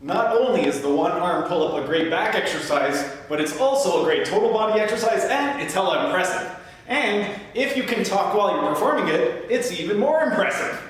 Not only is the one arm pull-up a great back exercise, but it's also a great total body exercise and it's hella impressive. And if you can talk while you're performing it, it's even more impressive.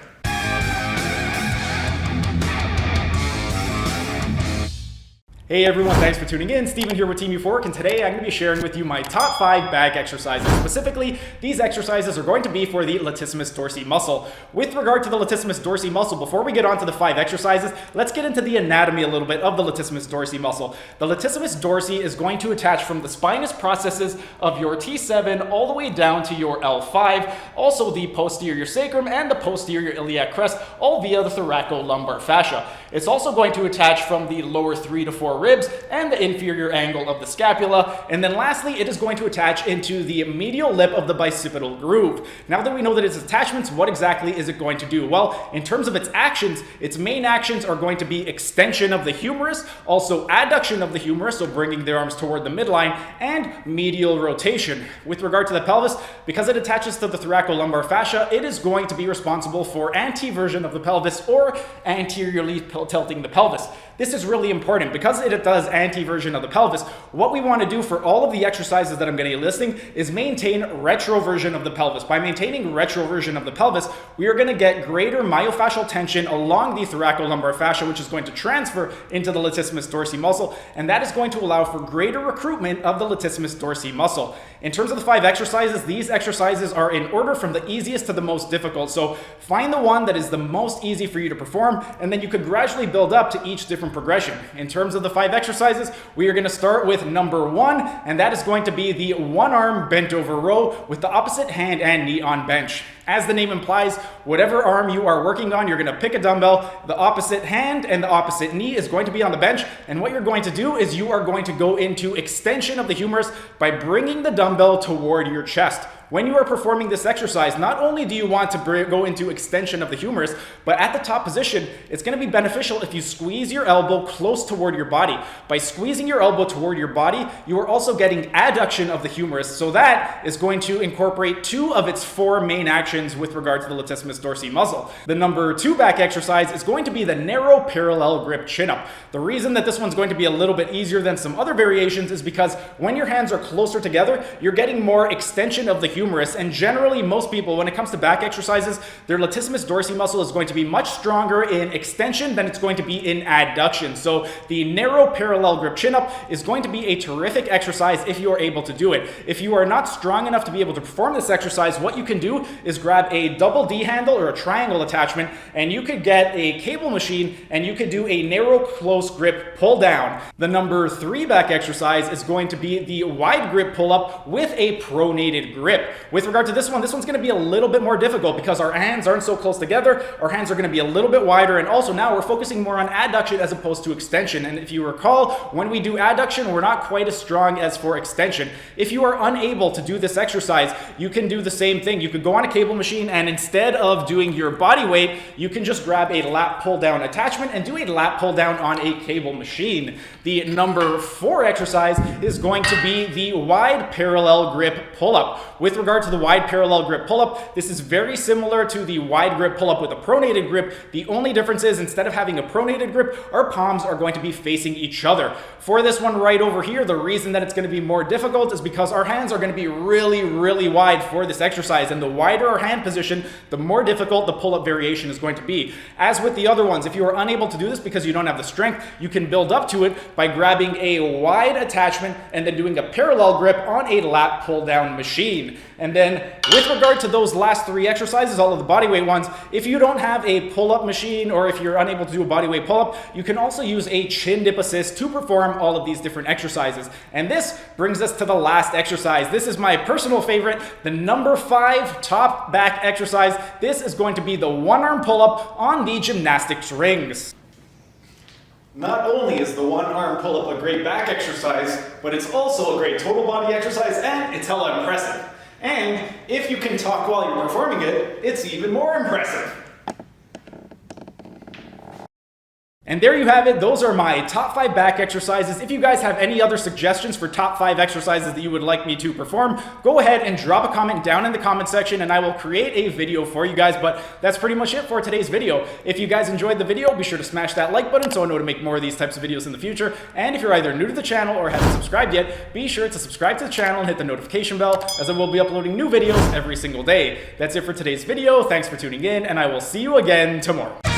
Hey everyone, thanks for tuning in. Steven here with Team Euphoric, and today I'm going to be sharing with you my top 5 back exercises. Specifically, these exercises are going to be for the latissimus dorsi muscle. With regard to the latissimus dorsi muscle, before we get on to the 5 exercises, let's get into the anatomy a little bit of the latissimus dorsi muscle. The latissimus dorsi is going to attach from the spinous processes of your T7 all the way down to your L5, also the posterior sacrum and the posterior iliac crest, all via the thoracolumbar fascia. It's also going to attach from the lower 3 to 4 ribs and the inferior angle of the scapula, and then lastly it is going to attach into the medial lip of the bicipital groove. Now that we know that its attachments, what exactly is it going to do? Well, in terms of its actions, its main actions are going to be extension of the humerus, also adduction of the humerus, so bringing the arms toward the midline, and medial rotation. With regard to the pelvis, because it attaches to the thoracolumbar fascia, it is going to be responsible for anteversion of the pelvis or anteriorly tilting the pelvis. This is really important because it does anteversion of the pelvis. What we want to do for all of the exercises that I'm going to be listing is maintain retroversion of the pelvis. By maintaining retroversion of the pelvis, we are going to get greater myofascial tension along the thoracolumbar fascia, which is going to transfer into the latissimus dorsi muscle, and that is going to allow for greater recruitment of the latissimus dorsi muscle. In terms of the 5 exercises, these exercises are in order from the easiest to the most difficult. So find the one that is the most easy for you to perform, and then you could gradually build up to each different progression. In terms of the 5 exercises, we are going to start with number 1, and that is going to be the one arm bent over row with the opposite hand and knee on bench. As the name implies, whatever arm you are working on, you're going to pick a dumbbell, the opposite hand and the opposite knee is going to be on the bench, and what you're going to do is you are going to go into extension of the humerus by bringing the dumbbell toward your chest. When you are performing this exercise, not only do you want to go into extension of the humerus, but at the top position, it's going to be beneficial if you squeeze your elbow close toward your body. By squeezing your elbow toward your body, you are also getting adduction of the humerus, so that is going to incorporate 2 of its 4 main actions with regard to the latissimus dorsi muscle. The number 2 back exercise is going to be the narrow parallel grip chin-up. The reason that this one's going to be a little bit easier than some other variations is because when your hands are closer together, you're getting more extension of the humerus, and generally most people, when it comes to back exercises, their latissimus dorsi muscle is going to be much stronger in extension than it's going to be in adduction. So the narrow parallel grip chin-up is going to be a terrific exercise if you are able to do it. If you are not strong enough to be able to perform this exercise, what you can do is grab a double D handle or a triangle attachment, and you could get a cable machine and you could do a narrow close grip pull down. The number 3 back exercise is going to be the wide grip pull up with a pronated grip. With regard to this one's going to be a little bit more difficult because our hands aren't so close together. Our hands are going to be a little bit wider, and also now we're focusing more on adduction as opposed to extension. And if you recall, when we do adduction, we're not quite as strong as for extension. If you are unable to do this exercise, you can do the same thing. You could go on a cable machine, and instead of doing your body weight, you can just grab a lat pull down attachment and do a lat pull down on a cable machine. The number 4 exercise is going to be the wide parallel grip pull up. With regard to the wide parallel grip pull-up, this is very similar to the wide grip pull-up with a pronated grip. The only difference is instead of having a pronated grip, our palms are going to be facing each other. For this one right over here, the reason that it's going to be more difficult is because our hands are going to be really wide for this exercise, and the wider our hand position, the more difficult the pull-up variation is going to be. As with the other ones, if you are unable to do this because you don't have the strength, you can build up to it by grabbing a wide attachment and then doing a parallel grip on a lat pull-down machine. And then with regard to those last 3 exercises, all of the bodyweight ones, if you don't have a pull-up machine or if you're unable to do a bodyweight pull-up, you can also use a chin dip assist to perform all of these different exercises. And this brings us to the last exercise. This is my personal favorite, the number 5 top back exercise. This is going to be the one-arm pull-up on the gymnastics rings. Not only is the one arm pull-up a great back exercise, but it's also a great total body exercise and it's hella impressive. And if you can talk while you're performing it, it's even more impressive. And there you have it. Those are my top 5 back exercises. If you guys have any other suggestions for top 5 exercises that you would like me to perform, go ahead and drop a comment down in the comment section and I will create a video for you guys. But that's pretty much it for today's video. If you guys enjoyed the video, be sure to smash that like button so I know to make more of these types of videos in the future. And if you're either new to the channel or haven't subscribed yet, be sure to subscribe to the channel and hit the notification bell, as I will be uploading new videos every single day. That's it for today's video. Thanks for tuning in, and I will see you again tomorrow.